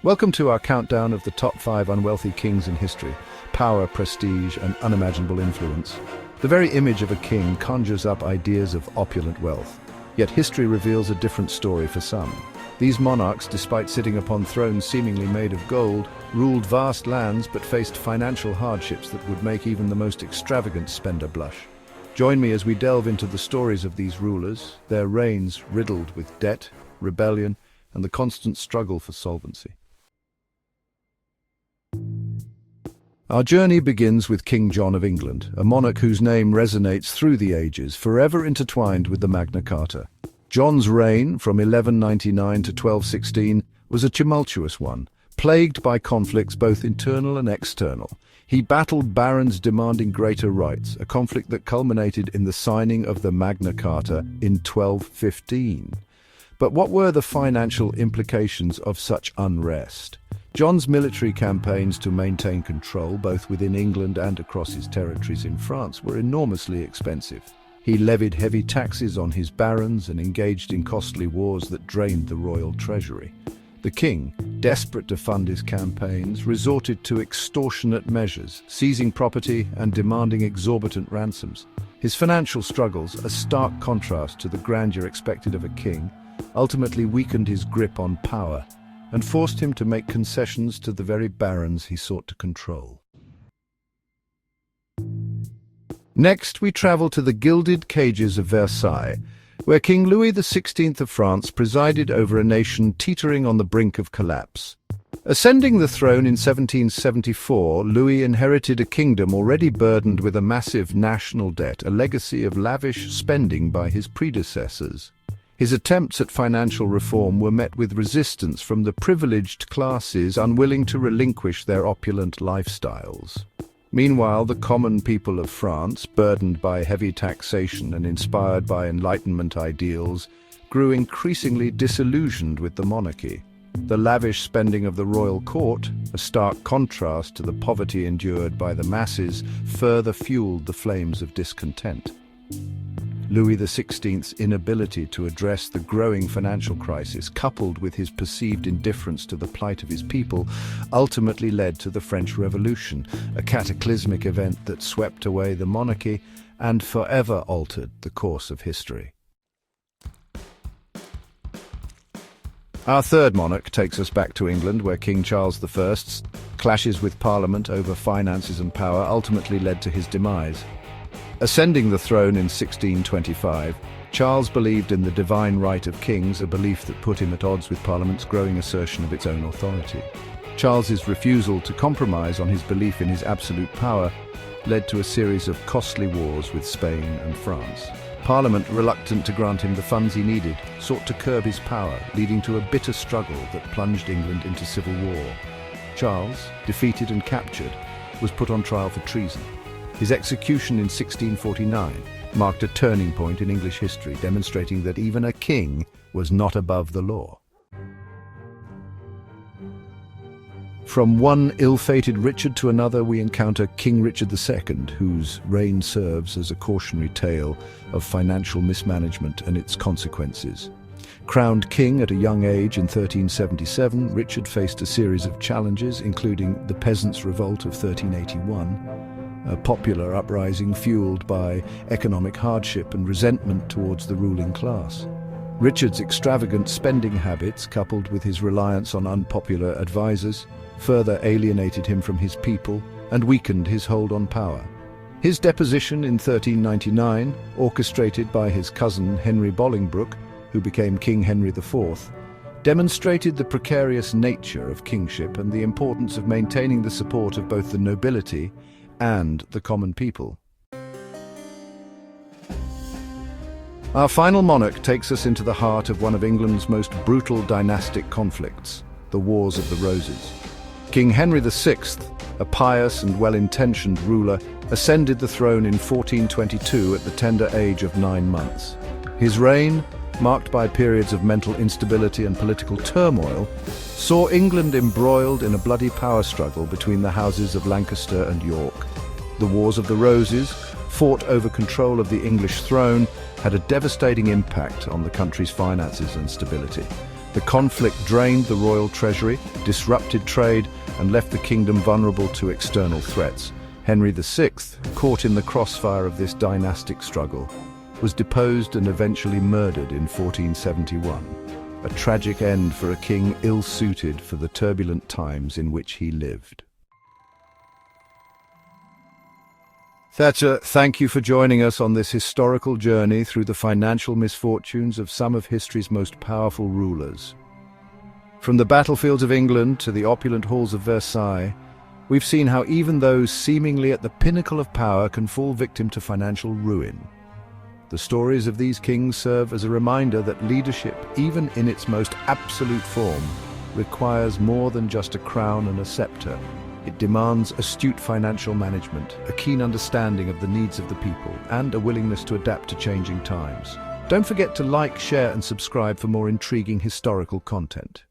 Welcome to our countdown of the top 5 unwealthy kings in history. Power, prestige, and unimaginable influence. The very image of a king conjures up ideas of opulent wealth. Yet history reveals a different story for some. These monarchs, despite sitting upon thrones seemingly made of gold, ruled vast lands but faced financial hardships that would make even the most extravagant spender blush. Join me as we delve into the stories of these rulers, their reigns riddled with debt, rebellion, and the constant struggle for solvency. Our journey begins with King John of England, a monarch whose name resonates through the ages, forever intertwined with the Magna Carta. John's reign, from 1199 to 1216, was a tumultuous one, plagued by conflicts both internal and external. He battled barons demanding greater rights, a conflict that culminated in the signing of the Magna Carta in 1215. But what were the financial implications of such unrest? John's military campaigns to maintain control, both within England and across his territories in France, were enormously expensive. He levied heavy taxes on his barons and engaged in costly wars that drained the royal treasury. The king, desperate to fund his campaigns, resorted to extortionate measures, seizing property and demanding exorbitant ransoms. His financial struggles, a stark contrast to the grandeur expected of a king, ultimately weakened his grip on power and forced him to make concessions to the very barons he sought to control. Next, we travel to the gilded cages of Versailles, where King Louis XVI of France presided over a nation teetering on the brink of collapse. Ascending the throne in 1774, Louis inherited a kingdom already burdened with a massive national debt, a legacy of lavish spending by his predecessors. His attempts at financial reform were met with resistance from the privileged classes unwilling to relinquish their opulent lifestyles. Meanwhile, the common people of France, burdened by heavy taxation and inspired by Enlightenment ideals, grew increasingly disillusioned with the monarchy. The lavish spending of the royal court, a stark contrast to the poverty endured by the masses, further fueled the flames of discontent. Louis XVI's inability to address the growing financial crisis, coupled with his perceived indifference to the plight of his people, ultimately led to the French Revolution, a cataclysmic event that swept away the monarchy and forever altered the course of history. Our third monarch takes us back to England, where King Charles I's clashes with Parliament over finances and power ultimately led to his demise. Ascending the throne in 1625, Charles believed in the divine right of kings, a belief that put him at odds with Parliament's growing assertion of its own authority. Charles's refusal to compromise on his belief in his absolute power led to a series of costly wars with Spain and France. Parliament, reluctant to grant him the funds he needed, sought to curb his power, leading to a bitter struggle that plunged England into civil war. Charles, defeated and captured, was put on trial for treason. His execution in 1649 marked a turning point in English history, demonstrating that even a king was not above the law. From one ill-fated Richard to another, we encounter King Richard II, whose reign serves as a cautionary tale of financial mismanagement and its consequences. Crowned king at a young age in 1377, Richard faced a series of challenges, including the Peasants' Revolt of 1381, a popular uprising fueled by economic hardship and resentment towards the ruling class. Richard's extravagant spending habits, coupled with his reliance on unpopular advisors, further alienated him from his people and weakened his hold on power. His deposition in 1399, orchestrated by his cousin Henry Bolingbroke, who became King Henry IV, demonstrated the precarious nature of kingship and the importance of maintaining the support of both the nobility and the common people. Our final monarch takes us into the heart of one of England's most brutal dynastic conflicts, the Wars of the Roses. King Henry VI, a pious and well-intentioned ruler, ascended the throne in 1422 at the tender age of 9 months. His reign, marked by periods of mental instability and political turmoil, saw England embroiled in a bloody power struggle between the houses of Lancaster and York. The Wars of the Roses, fought over control of the English throne, had a devastating impact on the country's finances and stability. The conflict drained the royal treasury, disrupted trade, and left the kingdom vulnerable to external threats. Henry VI, caught in the crossfire of this dynastic struggle, was deposed and eventually murdered in 1471. A tragic end for a king ill-suited for the turbulent times in which he lived. Thatcher, thank you for joining us on this historical journey through the financial misfortunes of some of history's most powerful rulers. From the battlefields of England to the opulent halls of Versailles, we've seen how even those seemingly at the pinnacle of power can fall victim to financial ruin. The stories of these kings serve as a reminder that leadership, even in its most absolute form, requires more than just a crown and a scepter. It demands astute financial management, a keen understanding of the needs of the people, and a willingness to adapt to changing times. Don't forget to like, share, and subscribe for more intriguing historical content.